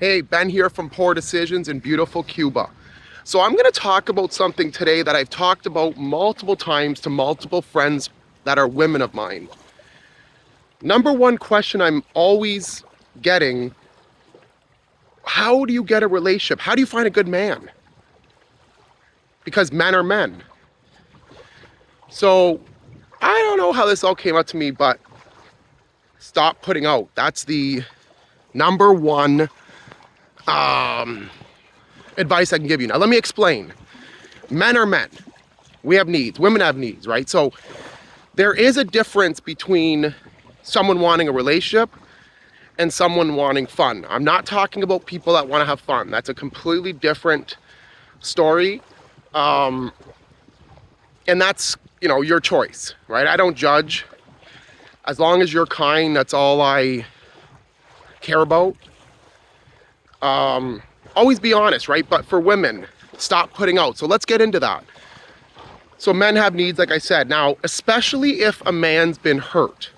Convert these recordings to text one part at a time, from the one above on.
Hey, Ben here from Poor Decisions in beautiful Cuba. So I'm going to talk about something today that I've talked about multiple times to multiple friends that are women of mine. Number one question I'm always getting, how do you get a relationship? How do you find a good man? Because men are men. So I don't know how this all came up to me, but stop putting out. That's the number one advice I can give you. Now, let me explain. Men are men. We have needs. Women have needs, right? So there is a difference between someone wanting a relationship and someone wanting fun. I'm not talking about people that want to have fun. That's a completely different story. And that's, your choice, right? I don't judge. As long as you're kind, that's all I care about. Always be honest, right? But for women, stop putting out. So let's get into that. So men have needs, like I said. Now, especially if a man's been hurt,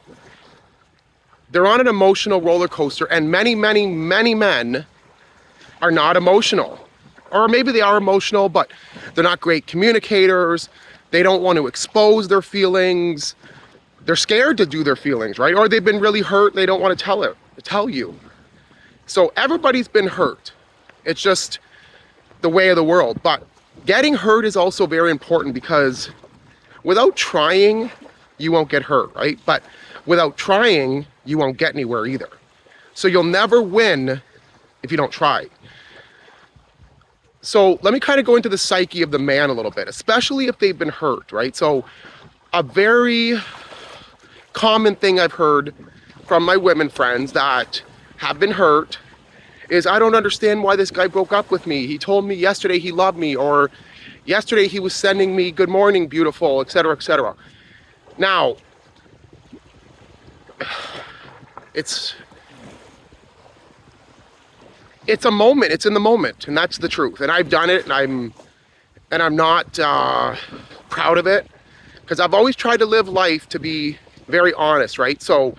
they're on an emotional roller coaster, and many, many, many men are not emotional. Or maybe they are emotional, but they're not great communicators. They don't want to expose their feelings. They're scared to do their feelings, right? Or they've been really hurt. They don't want to tell you. So everybody's been hurt. It's just the way of the world. But getting hurt is also very important, because without trying, you won't get hurt, right? But without trying, you won't get anywhere either. So you'll never win if you don't try. So let me kind of go into the psyche of the man a little bit, especially if they've been hurt, right? So a very common thing I've heard from my women friends that have been hurt is, I don't understand why this guy broke up with me. He told me yesterday he loved me, or yesterday he was sending me good morning, beautiful, etc., etc. Now, it's a moment. It's in the moment, and that's the truth. And I've done it, and I'm not proud of it, because I've always tried to live life to be very honest, right? So,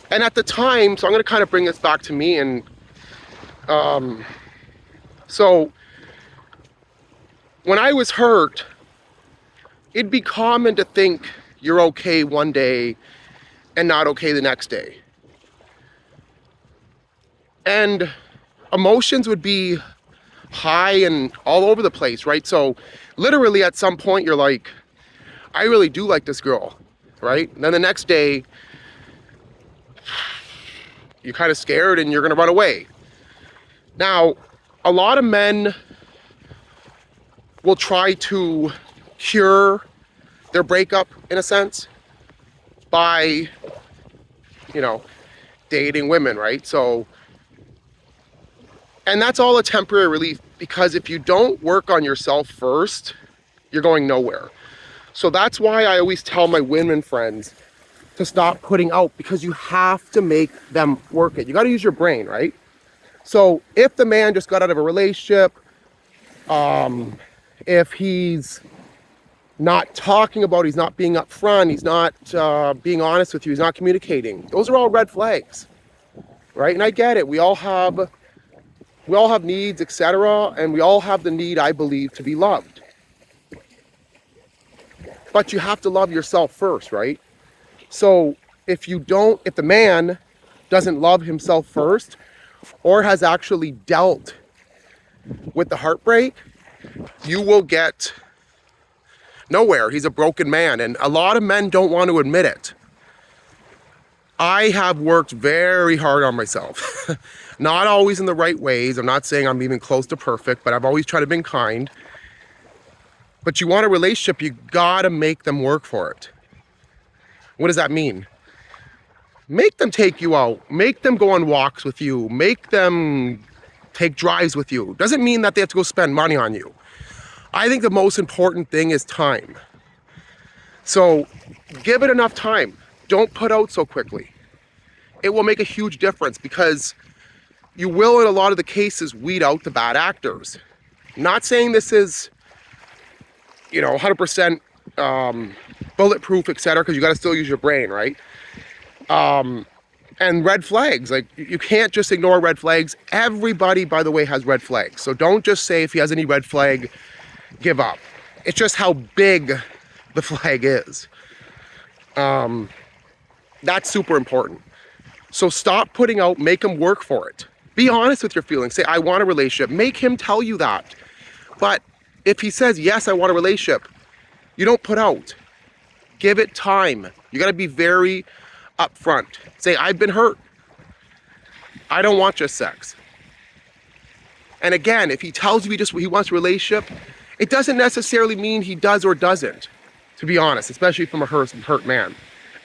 and at the time, so I'm going to kind of bring this back to me, and so when I was hurt, it'd be common to think you're okay one day and not okay the next day. And emotions would be high and all over the place, right? So literally at some point you're like, I really do like this girl, right? And then the next day, you're kind of scared and you're going to run away. Now, a lot of men will try to cure their breakup, in a sense, by, dating women, right? So, and that's all a temporary relief, because if you don't work on yourself first, you're going nowhere. So that's why I always tell my women friends to stop putting out, because you have to make them work it. You got to use your brain, right? So if the man just got out of a relationship, if he's not talking about, he's not being upfront, he's not being honest with you, he's not communicating, those are all red flags, right? And I get it. We all have needs, etc., and we all have the need, I believe, to be loved. But you have to love yourself first, right? So if the man doesn't love himself first, or has actually dealt with the heartbreak, you will get nowhere. He's a broken man, and a lot of men don't want to admit it. I have worked very hard on myself. Not always in the right ways. I'm not saying I'm even close to perfect, but I've always tried to be kind. But you want a relationship, you gotta make them work for it. What does that mean? Make them take you out. Make them go on walks with you. Make them take drives with you. Doesn't mean that they have to go spend money on you. I think the most important thing is time. So give it enough time. Don't put out so quickly. It will make a huge difference, because you will, in a lot of the cases, weed out the bad actors. I'm not saying this is, 100% bulletproof, etc., because you got to still use your brain, right? And red flags, like you can't just ignore red flags. Everybody, by the way, has red flags. So don't just say if he has any red flag, give up. It's just how big the flag is. That's super important. So stop putting out, make him work for it. Be honest with your feelings. Say, I want a relationship. Make him tell you that. But if he says, yes, I want a relationship, you don't put out. Give it time. You got to be very upfront. Say, I've been hurt. I don't want just sex. And again, if he tells you he wants a relationship, it doesn't necessarily mean he does or doesn't, to be honest, especially from a hurt man.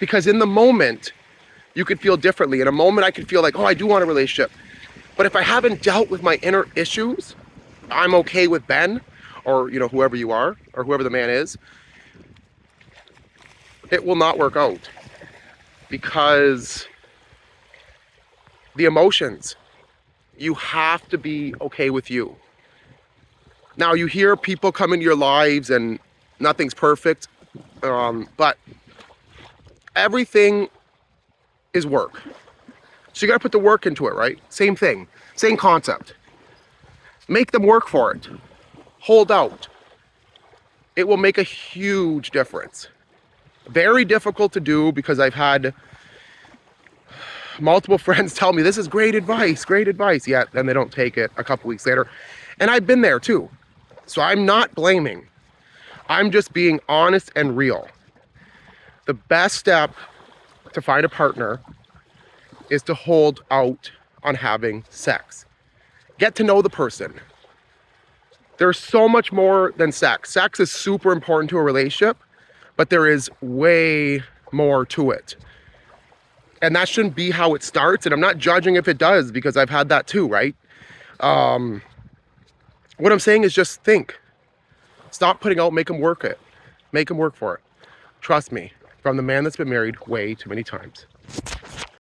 Because in the moment, you could feel differently. In a moment, I could feel like, oh, I do want a relationship. But if I haven't dealt with my inner issues, I'm okay with Ben, or whoever you are, or whoever the man is, it will not work out. Because the emotions, you have to be okay with you. Now, you hear people come into your lives and nothing's perfect, but everything is work. So you got to put the work into it, right? Same thing, same concept. Make them work for it. Hold out. It will make a huge difference. Very difficult to do because I've had multiple friends tell me, this is great advice, yet then they don't take it a couple weeks later. And I've been there too. So I'm not blaming. I'm just being honest and real. The best step to find a partner is to hold out on having sex. Get to know the person. There's so much more than sex. Sex is super important to a relationship, but there is way more to it. And that shouldn't be how it starts. And I'm not judging if it does, because I've had that too, right? What I'm saying is just think. Stop putting out, make them work it. Make them work for it. Trust me, from the man that's been married way too many times.